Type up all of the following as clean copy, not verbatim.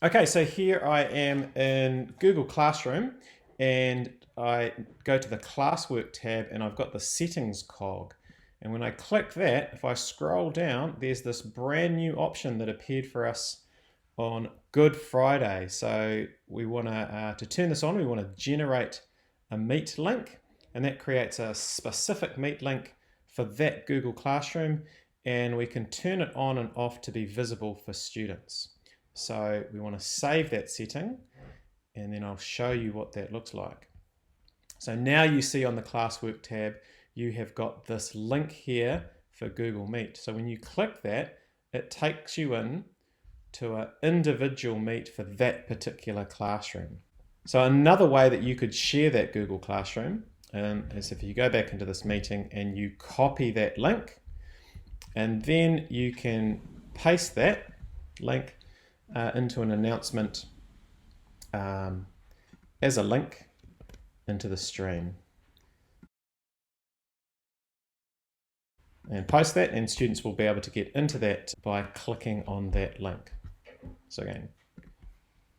Okay, so here I am in Google Classroom and I go to the Classwork tab and I've got the settings cog. And when I click that, if I scroll down, there's this brand new option that appeared for us on Good Friday. So we want to turn this on, we want to generate a Meet link, and that creates a specific Meet link for that Google Classroom, and we can turn it on and off to be visible for students. So we want to save that setting, and then I'll show you what that looks like. So now you see on the Classwork tab, you have got this link here for Google Meet. So when you click that, it takes you in to an individual Meet for that particular classroom. So another way that you could share that Google Classroom is if you go back into this meeting and you copy that link, and then you can paste that link into an announcement as a link into the stream. And post that, and students will be able to get into that by clicking on that link. So again,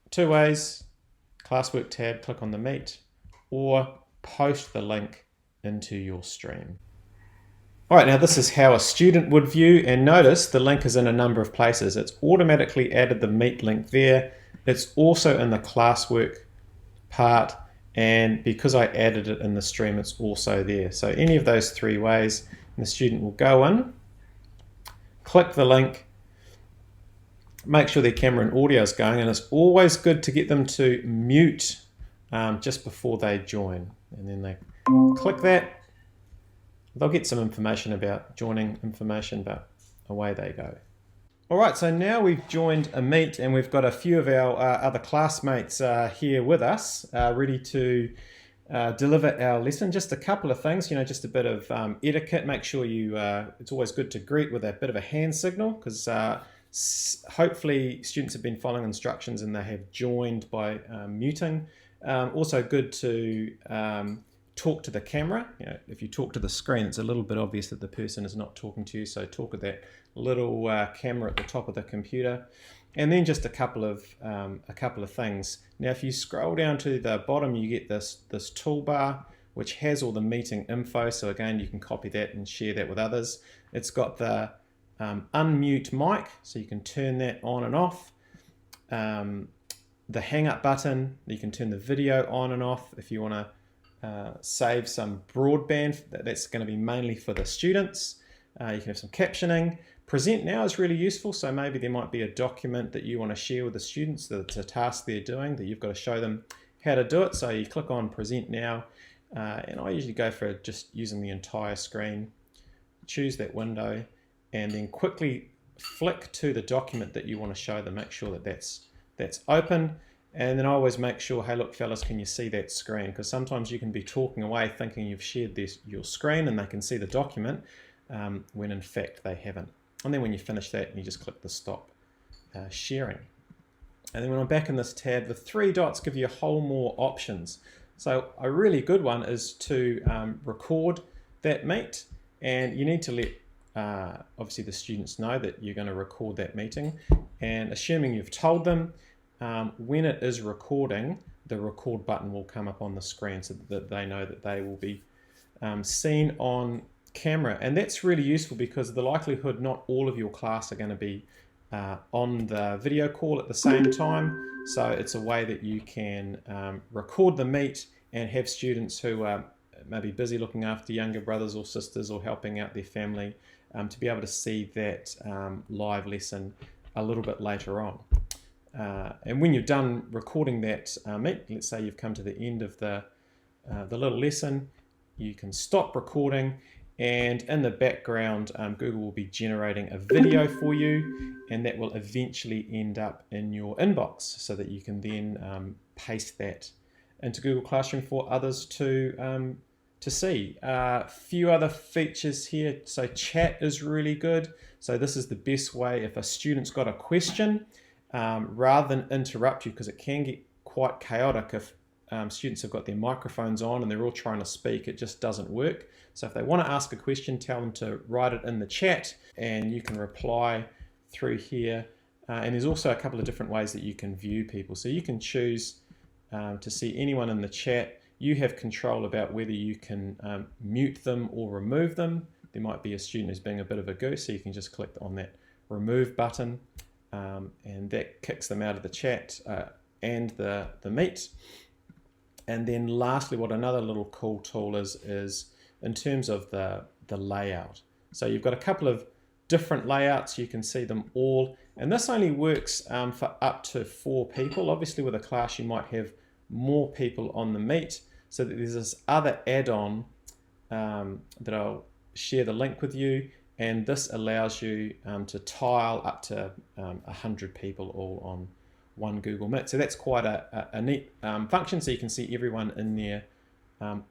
two ways: Classwork tab, click on the Meet, or post the link into your stream. All right, now this is how a student would view, and notice the link is in a number of places. It's automatically added the Meet link there. It's also in the Classwork part, and because I added it in the stream, it's also there. So any of those three ways, and the student will go in, click the link, make sure their camera and audio is going, and it's always good to get them to mute just before they join. And then they click that. They'll get some information about joining information, but away they go. All right, so now we've joined a Meet and we've got a few of our other classmates here with us, ready to deliver our lesson. Just a couple of things, just a bit of etiquette. Make sure it's always good to greet with a bit of a hand signal, because hopefully students have been following instructions and they have joined by muting. Also good to talk to the camera. If you talk to the screen, it's a little bit obvious that the person is not talking to you, so talk with that little camera at the top of the computer. And then just a couple of things. Now, if you scroll down to the bottom, you get this toolbar which has all the meeting info. So again, you can copy that and share that with others. It's got the unmute mic, so you can turn that on and off. The hang up button, you can turn the video on and off if you want to save some broadband. That's going to be mainly for the students. You can have some captioning. Present now is really useful, so maybe there might be a document that you want to share with the students, that's a task they're doing that you've got to show them how to do it. So you click on present now, and I usually go for just using the entire screen. Choose that window and then quickly flick to the document that you want to show them. Make sure that that's open. And then I always make sure, hey, look, fellas, can you see that screen? Because sometimes you can be talking away thinking you've shared your screen and they can see the document when in fact they haven't. And then when you finish that, you just click the stop sharing. And then when I'm back in this tab, the three dots give you a whole more options. So a really good one is to record that meet, and you need to let obviously the students know that you're going to record that meeting, and assuming you've told them, when it is recording, the record button will come up on the screen so that they know that they will be seen on camera. And that's really useful because the likelihood not all of your class are going to be on the video call at the same time. So it's a way that you can record the meet and have students who are maybe busy looking after younger brothers or sisters or helping out their family to be able to see that live lesson a little bit later on. And when you've done recording that meet, let's say you've come to the end of the little lesson, you can stop recording, and in the background, Google will be generating a video for you, and that will eventually end up in your inbox so that you can then paste that into Google Classroom for others to see. A few other features here. So chat is really good. So this is the best way if a student's got a question, rather than interrupt you, because it can get quite chaotic if students have got their microphones on and they're all trying to speak. It just doesn't work. So if they want to ask a question, tell them to write it in the chat and you can reply through here And there's also a couple of different ways that you can view people. So you can choose to see anyone in the chat. You have control about whether you can mute them or remove them. There might be a student who's being a bit of a goose, so you can just click on that remove button, and that kicks them out of the chat and the Meet. And then lastly, what another little cool tool is in terms of the layout. So you've got a couple of different layouts. You can see them all, and this only works for up to 4 people. Obviously with a class you might have more people on the Meet, so that there's this other add-on that I'll share the link with you, and this allows you to tile up to 100 people all on one Google Meet. So that's quite a neat function, so you can see everyone in there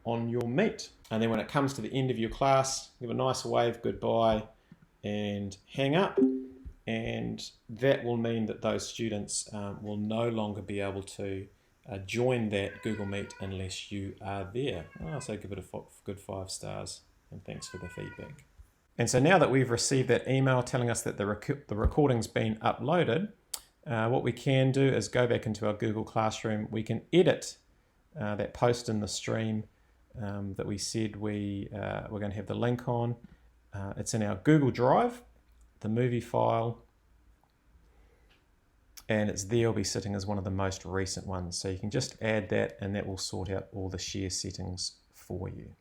on your Meet. And then when it comes to the end of your class, give a nice wave goodbye and hang up, and that will mean that those students will no longer be able to join that Google Meet unless you are there. So give it a good 5 stars, and thanks for the feedback. And so now that we've received that email telling us that the recording's been uploaded, what we can do is go back into our Google Classroom. We can edit that post in the stream that we said we're going to have the link on. It's in our Google Drive, the movie file, and it's there. Will be sitting as one of the most recent ones. So you can just add that, and that will sort out all the share settings for you.